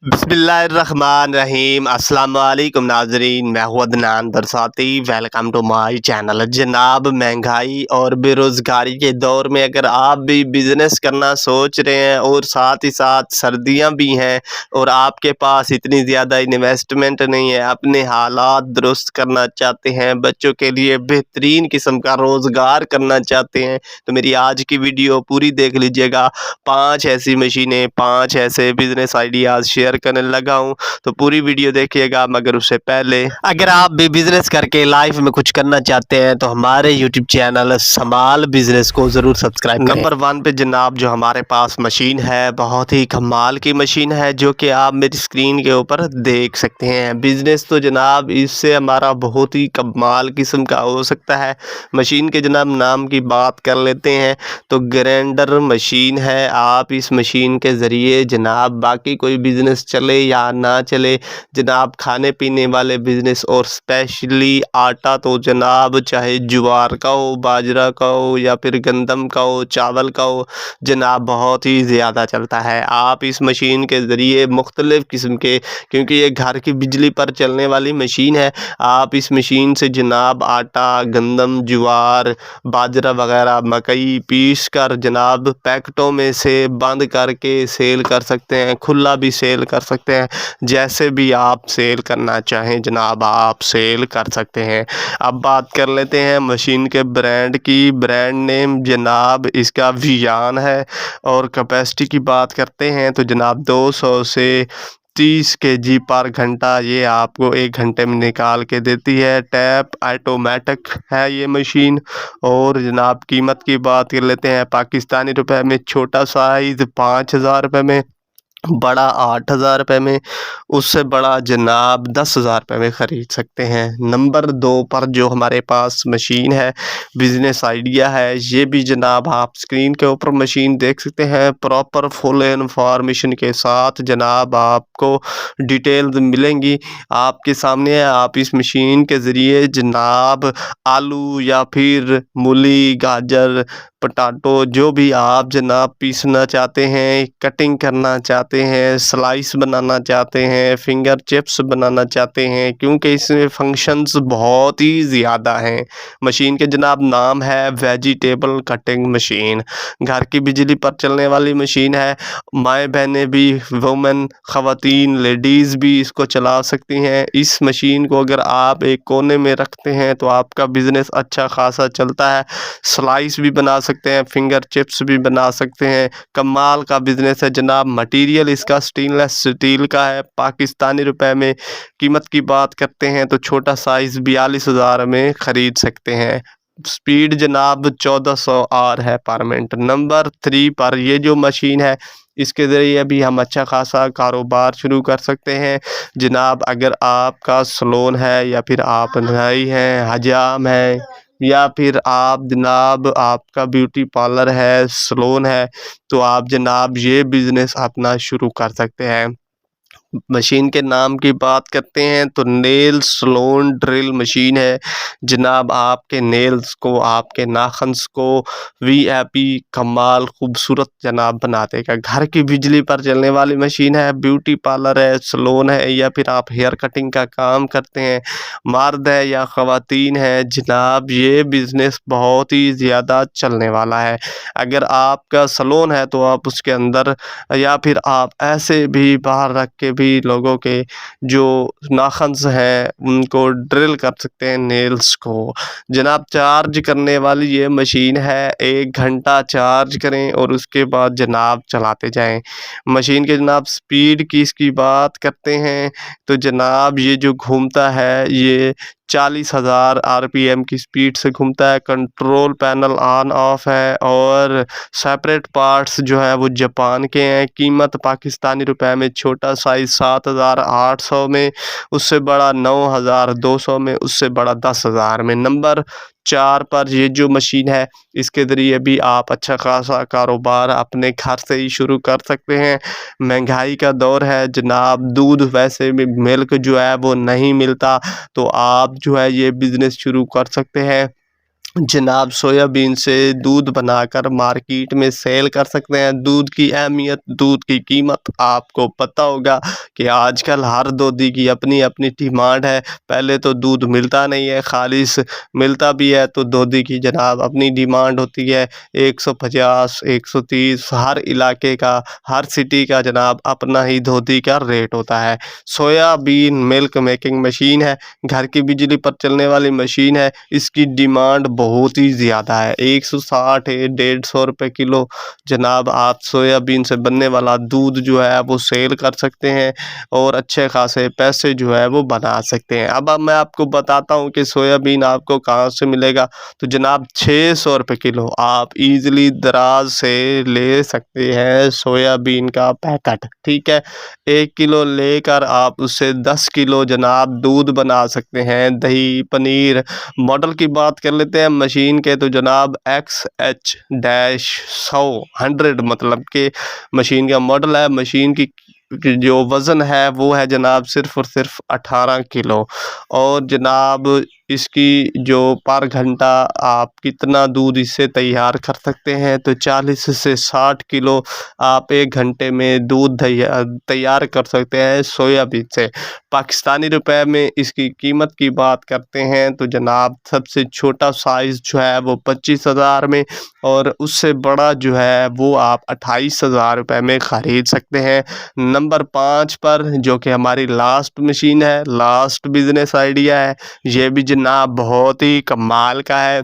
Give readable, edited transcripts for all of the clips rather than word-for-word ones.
बिस्मिल्लाहिर्रहमानिर्रहीम। अस्सलाम वालेकुम नाजरीन, मैं हूं Adnan Barsati. Welcome to my channel. जनाब, महंगाई और बेरोज़गारी के दौर में अगर आप भी बिज़नेस करना सोच रहे हैं और साथ ही साथ सर्दियां भी हैं और आपके पास इतनी ज़्यादा इन्वेस्टमेंट नहीं है, अपने हालात दुरुस्त करना चाहते हैं, बच्चों के लिए बेहतरीन किस्म का रोज़गार करना चाहते हैं, तो मेरी आज की वीडियो पूरी देख लीजिएगा। 5 ऐसी मशीनें, 5 ऐसे बिज़नेस आइडियाज़ शेयर करने लगा हूं, तो पूरी वीडियो देखिएगा। मगर उससे पहले अगर आप भी बिजनेस करके लाइफ में कुछ करना चाहते हैं तो हमारे यूट्यूब चैनल समाल बिजनेस को जरूर सब्सक्राइब करें। नंबर 1 पे जनाब जो हमारे पास मशीन है, बहुत ही कमाल की मशीन है, जो कि आप मेरी स्क्रीन के ऊपर देख सकते हैं। बिजनेस तो जनाब इससे हमारा बहुत ही कमाल किस्म का हो सकता है। मशीन के जनाब नाम की बात कर लेते हैं तो ग्राइंडर मशीन है। आप इस मशीन के ज़रिए जनाब बाकी कोई बिज़नेस चले या ना चले, जनाब खाने पीने वाले बिज़नेस और स्पेशली आटा तो जनाब चाहे ज्वार का हो, बाजरा का हो या फिर गंदम का हो, चावल का हो, जनाब बहुत ही ज़्यादा चलता है। आप इस मशीन के ज़रिए मुख्तलिफ़ किस्म के, क्योंकि ये घर की बिजली पर चलने वाली मशीन है, आप इस मशीन से जनाब आटा, गंदम, ज्वार, बाजरा वगैरह, मकई पीस कर जनाब पैकेटों में से बंद करके सेल कर सकते हैं, खुला भी सेल कर सकते हैं। जैसे भी आप सेल करना चाहें जनाब आप सेल कर सकते हैं। अब बात कर लेते हैं मशीन के ब्रांड की। ब्रांड नेम जनाब इसका वियान है और कैपेसिटी की बात करते हैं तो जनाब 200 से 30 kg पर घंटा ये आपको 1 घंटे में निकाल के देती है। टैप ऑटोमेटिक है ये मशीन। और जनाब कीमत की बात कर लेते हैं पाकिस्तानी रुपए में। छोटा साइज़ 5,000 रुपये में, बड़ा 8,000 रुपये में, उससे बड़ा जनाब 10,000 रुपये में ख़रीद सकते हैं। नंबर 2 पर जो हमारे पास मशीन है, बिज़नेस आइडिया है, ये भी जनाब आप स्क्रीन के ऊपर मशीन देख सकते हैं। प्रॉपर फुल इन्फॉर्मेशन के साथ जनाब आपको डिटेल्स मिलेंगी आपके सामने। आप इस मशीन के ज़रिए जनाब आलू या फिर मूली, गाजर, पोटैटो जो भी आप जनाब पीसना चाहते हैं, कटिंग करना चाहते हैं, स्लाइस बनाना चाहते हैं, फिंगर चिप्स बनाना चाहते हैं, क्योंकि इसमें फंक्शंस बहुत ही ज़्यादा हैं। मशीन के जनाब नाम है वेजिटेबल कटिंग मशीन। घर की बिजली पर चलने वाली मशीन है। माएँ बहनें भी, वुमेन, ख़वातीन, लेडीज़ भी इसको चला सकती हैं। इस मशीन को अगर आप एक कोने में रखते हैं तो आपका बिज़नेस अच्छा खासा चलता है। स्लाइस भी बना सकते हैं, फिंगर चिप्स भी बना सकते हैं। कमाल का बिज़नेस है जनाब। मटेरियल इसका स्टेनलेस स्टील का है। पाकिस्तानी रुपए में कीमत की बात करते हैं तो छोटा साइज़ 42,000 में ख़रीद सकते हैं। स्पीड जनाब 1400 आर है पर मिनट। नंबर 3 पर ये जो मशीन है, इसके ज़रिए भी हम अच्छा खासा कारोबार शुरू कर सकते हैं जनाब। अगर आपका सैलून है या फिर आप नाई हैं, हजाम है, या फिर आप जनाब आपका ब्यूटी पार्लर है, सैलून है, तो आप जनाब ये बिज़नेस अपना शुरू कर सकते हैं। मशीन के नाम की बात करते हैं तो नेल सैलून ड्रिल मशीन है जनाब। आपके नेल्स को, आपके नाखन्स को वीआईपी कमाल खूबसूरत जनाब बना देगा। घर की बिजली पर चलने वाली मशीन है। ब्यूटी पार्लर है, सैलून है, या फिर आप हेयर कटिंग का काम करते हैं, मर्द है या ख़वातीन है जनाब, ये बिज़नेस बहुत ही ज़्यादा चलने वाला है। अगर आपका सैलून है तो आप उसके अंदर, या फिर आप ऐसे भी बाहर रख के भी लोगों के जो नाखन्स हैं उनको ड्रिल कर सकते हैं, नेल्स को जनाब। चार्ज करने वाली ये मशीन है। 1 घंटा चार्ज करें और उसके बाद जनाब चलाते जाएं। मशीन के जनाब स्पीड की इसकी बात करते हैं तो जनाब ये जो घूमता है ये 40,000 आरपीएम की स्पीड से घूमता है। कंट्रोल पैनल ऑन ऑफ है और सेपरेट पार्ट्स जो है वो जापान के हैं। कीमत पाकिस्तानी रुपए में छोटा साइज़ 7,800 में, उससे बड़ा 9,200 में, उससे बड़ा 10,000 में। नंबर 4 पर ये जो मशीन है, इसके ज़रिए भी आप अच्छा खासा कारोबार अपने घर से ही शुरू कर सकते हैं। महंगाई का दौर है जनाब, दूध वैसे भी, मिल्क जो है वो नहीं मिलता, तो आप जो है ये बिज़नेस शुरू कर सकते हैं। जनाब सोयाबीन से दूध बनाकर मार्केट में सेल कर सकते हैं। दूध की अहमियत, दूध की कीमत आपको पता होगा कि आजकल हर दूधी की अपनी अपनी डिमांड है। पहले तो दूध मिलता नहीं है, खालिश मिलता भी है तो दूधी की जनाब अपनी डिमांड होती है 150, 130। हर इलाके का, हर सिटी का जनाब अपना ही दूधी का रेट होता है। सोयाबीन मिल्क मेकिंग मशीन है, घर की बिजली पर चलने वाली मशीन है। इसकी डिमांड बहुत ही ज़्यादा है, 160 है, 150 रुपये किलो जनाब आप सोयाबीन से बनने वाला दूध जो है वो सेल कर सकते हैं और अच्छे खासे पैसे जो है वो बना सकते हैं। अब मैं आपको बताता हूँ कि सोयाबीन आपको कहाँ से मिलेगा। तो जनाब 600 रुपये किलो आप ईज़िली दराज से ले सकते हैं सोयाबीन का पैकेट, ठीक है। 1 किलो लेकर आप उससे 10 किलो जनाब दूध बना सकते हैं, दही, पनीर। मॉडल की बात कर लेते हैं मशीन के, तो जनाब XH-100 मतलब कि मशीन का मॉडल है। मशीन की जो वज़न है वो है जनाब सिर्फ़ और सिर्फ 18 किलो। और जनाब इसकी जो पर घंटा आप कितना दूध इससे तैयार कर सकते हैं, तो 40 से 60 किलो आप 1 घंटे में दूध तैयार कर सकते हैं सोयाबीन से। पाकिस्तानी रुपए में इसकी कीमत की बात करते हैं तो जनाब सबसे छोटा साइज़ जो है वो 25,000 में, और उससे बड़ा जो है वो आप 28,000 रुपये में ख़रीद सकते हैं। नंबर 5 पर जो कि हमारी लास्ट मशीन है, लास्ट बिज़नेस आइडिया है, ये भी जनाब बहुत ही कमाल का है।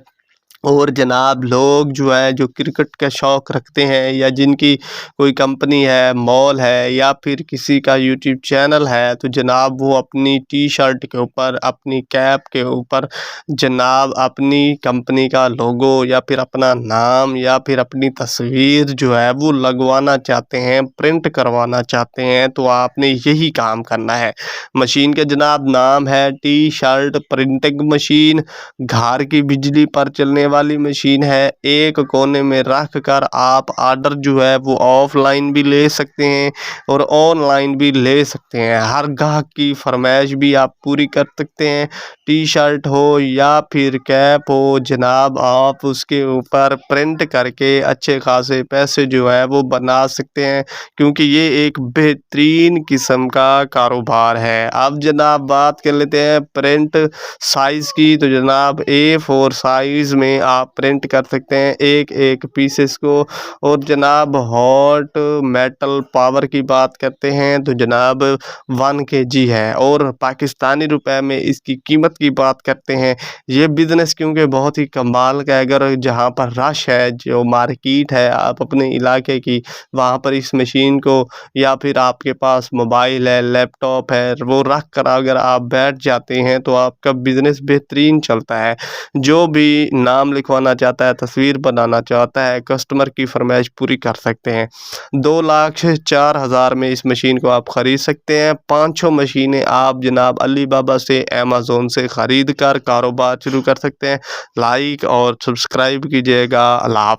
और जनाब लोग जो है जो क्रिकेट का शौक़ रखते हैं या जिनकी कोई कंपनी है, मॉल है या फिर किसी का यूट्यूब चैनल है, तो जनाब वो अपनी टी शर्ट के ऊपर, अपनी कैप के ऊपर जनाब अपनी कंपनी का लोगो या फिर अपना नाम या फिर अपनी तस्वीर जो है वो लगवाना चाहते हैं, प्रिंट करवाना चाहते हैं, तो आपने यही काम करना है। मशीन के जनाब नाम है टी शर्ट प्रिंटिंग मशीन। घर की बिजली पर चलने वाली मशीन है। एक कोने में रख कर आप आर्डर जो है वो ऑफलाइन भी ले सकते हैं और ऑनलाइन भी ले सकते हैं। हर ग्राहक की फरमाइश भी आप पूरी कर सकते हैं। टी शर्ट हो या फिर कैप हो जनाब, आप उसके ऊपर प्रिंट करके अच्छे खासे पैसे जो है वो बना सकते हैं, क्योंकि ये एक बेहतरीन किस्म का कारोबार है। अब जनाब बात कर लेते हैं प्रिंट साइज़ की, तो जनाब A4 साइज़ में आप प्रिंट कर सकते हैं एक एक पीसेस को। और जनाब हॉट मेटल पावर की बात करते हैं तो जनाब 1 kg है, और पाकिस्तानी रुपए में इसकी कीमत की बात करते हैं। ये बिज़नेस क्योंकि बहुत ही कमाल का है, अगर जहाँ पर रश है, जो मार्केट है आप अपने इलाके की, वहाँ पर इस मशीन को या फिर आपके पास मोबाइल है, लैपटॉप है, वो रख कर अगर आप बैठ जाते हैं तो आपका बिज़नेस बेहतरीन चलता है। जो भी नाम लिखवाना चाहता है, तस्वीर बनाना चाहता है, कस्टमर की फरमाइश पूरी कर सकते हैं। 2,04,000 में इस मशीन को आप ख़रीद सकते हैं। 500 मशीनें आप जनाब अली बाबा से, अमेज़न से ख़रीद कर कारोबार शुरू कर सकते हैं। लाइक और सब्सक्राइब कीजिएगा। अल्लाह हाफ़िज़।